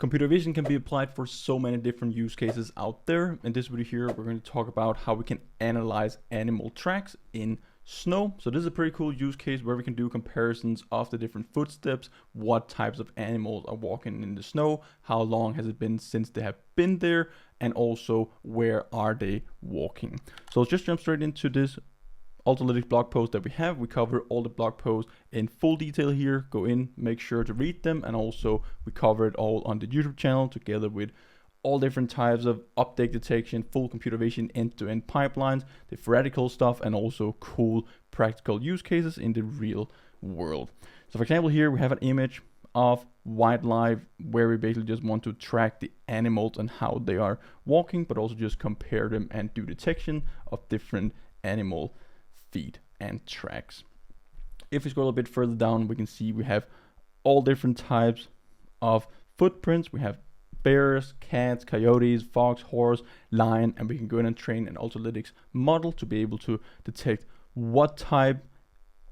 Computer vision can be applied for so many different use cases out there. In this video here, we're going to talk about how we can analyze animal tracks in snow. So this is a pretty cool use case where we can do comparisons of the different footsteps, what types of animals are walking in the snow, how long has it been since they have been there, and also where are they walking. So let's just jump straight into this Ultralytics blog post that we have. We cover all the blog posts in full detail here. Go in, make sure to read them, and also we cover it all on the YouTube channel together with all different types of update detection, full computer vision, end-to-end pipelines, the theoretical stuff, and also cool practical use cases in the real world. So for example, here we have an image of wildlife where we basically just want to track the animals and how they are walking, but also just compare them and do detection of different animal feet and tracks. If we scroll a bit further down, we can see we have all different types of footprints. We have bears, cats, coyotes, fox, horse, lion, and we can go in and train an Ultralytics model to be able to detect what type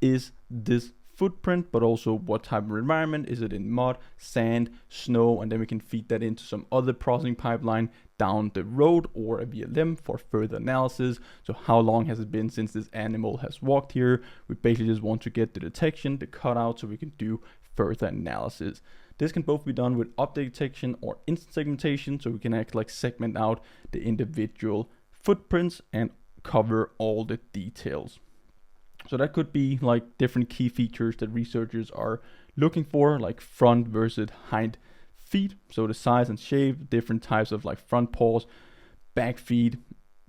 is this footprint, but also what type of environment. Is it in mud, sand, snow, and then we can feed that into some other processing pipeline down the road or a VLM for further analysis. So how long has it been since this animal has walked here? We basically just want to get the detection, the cutout, so we can do further analysis. This can both be done with update detection or instant segmentation, so we can actually like segment out the individual footprints and cover all the details. So that could be like different key features that researchers are looking for, like front versus hind feet. So the size and shape, different types of like front paws, back feet,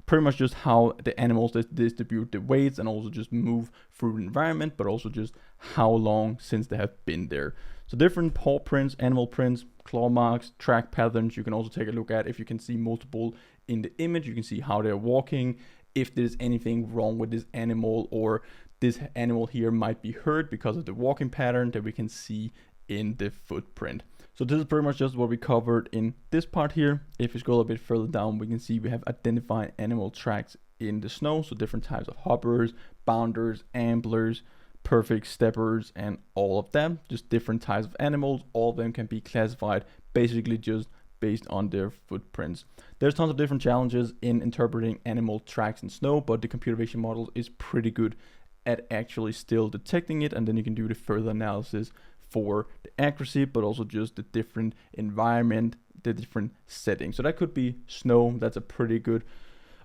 pretty much just how the animals distribute the weights and also just move through the environment, but also just how long since they have been there. So different paw prints, animal prints, claw marks, track patterns, you can also take a look at. If you can see multiple in the image, you can see how they're walking, if there's anything wrong with this animal, or this animal here might be hurt because of the walking pattern that we can see in the footprint. So this is pretty much just what we covered in this part here. If we scroll a bit further down, we can see we have identified animal tracks in the snow. So different types of hoppers, bounders, amblers, perfect steppers, and all of them. Just different types of animals. All of them can be classified basically just based on their footprints. There's tons of different challenges in interpreting animal tracks in snow, but the computer vision model is pretty good at actually still detecting it, and then you can do the further analysis for the accuracy, but also just the different environment, the different settings. So that could be snow. That's a pretty good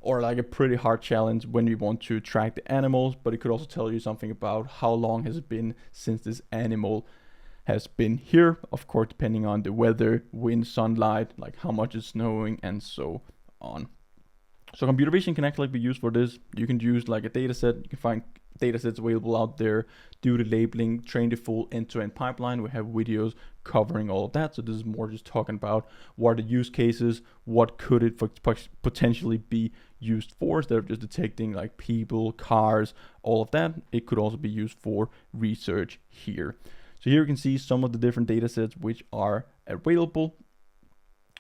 or like a pretty hard challenge when you want to track the animals, but it could also tell you something about how long has it been since this animal has been here, of course depending on the weather, wind, sunlight, like how much is snowing, and so on. So computer vision can actually be used for this. You can use like a data set, you can find data sets available out there, do the labeling, train the full end-to-end pipeline. We have videos covering all of that. So this is more just talking about what are the use cases, what could it potentially be used for, instead of just detecting like people, cars, all of that. It could also be used for research here. So here you can see some of the different data sets which are available.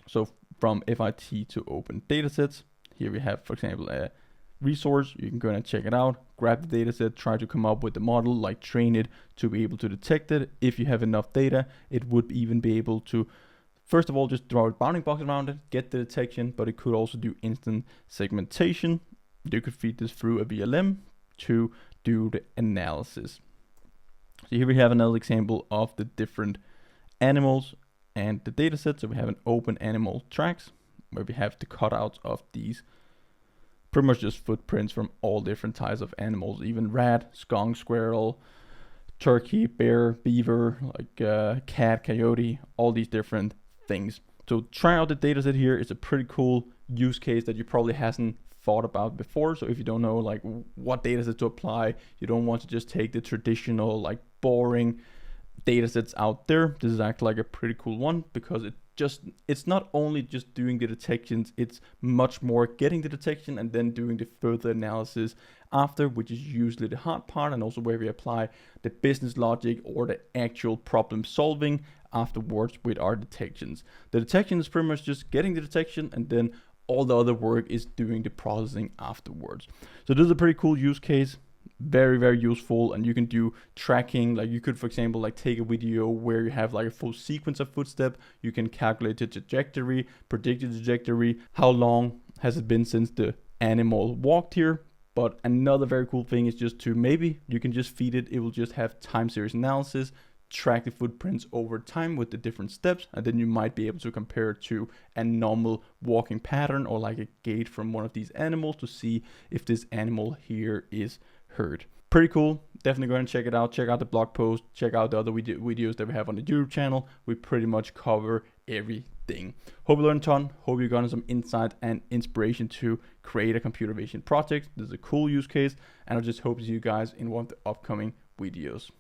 So from FIT to open datasets, here we have, for example, a resource. You can go and check it out, grab the data set, try to come up with the model, like train it to be able to detect it. If you have enough data, it would even be able to, first of all, just throw a bounding box around it, get the detection, but it could also do instant segmentation. You could feed this through a VLM to do the analysis. So here we have another example of the different animals and the data set. So we have an open animal tracks where we have the cutouts of these pretty much just footprints from all different types of animals, even rat, skunk, squirrel, turkey, bear, beaver, like cat, coyote, all these different things. So trying out the data set here is a pretty cool use case that you probably hasn't thought about before. So if you don't know like what data set to apply, you don't want to just take the traditional like boring data sets out there. This is actually like a pretty cool one because it's not only just doing the detections, it's much more getting the detection and then doing the further analysis after, which is usually the hard part, and also where we apply the business logic or the actual problem solving afterwards with our detections. The detection is pretty much just getting the detection, and then all the other work is doing the processing afterwards. So this is a pretty cool use case. very, very useful. And you can do tracking. Like you could, for example, like take a video where you have like a full sequence of footstep. You can calculate the trajectory, predict the trajectory, how long has it been since the animal walked here. But another very cool thing is just to maybe you can just feed it. It will just have time series analysis, track the footprints over time with the different steps, and then you might be able to compare it to a normal walking pattern or like a gait from one of these animals to see if this animal here is herd. Pretty cool. Definitely go ahead and check it out. Check out the blog post. Check out the other videos that we have on the YouTube channel. We pretty much cover everything. Hope you learned a ton. Hope you got some insight and inspiration to create a computer vision project. This is a cool use case, and I just hope to see you guys in one of the upcoming videos.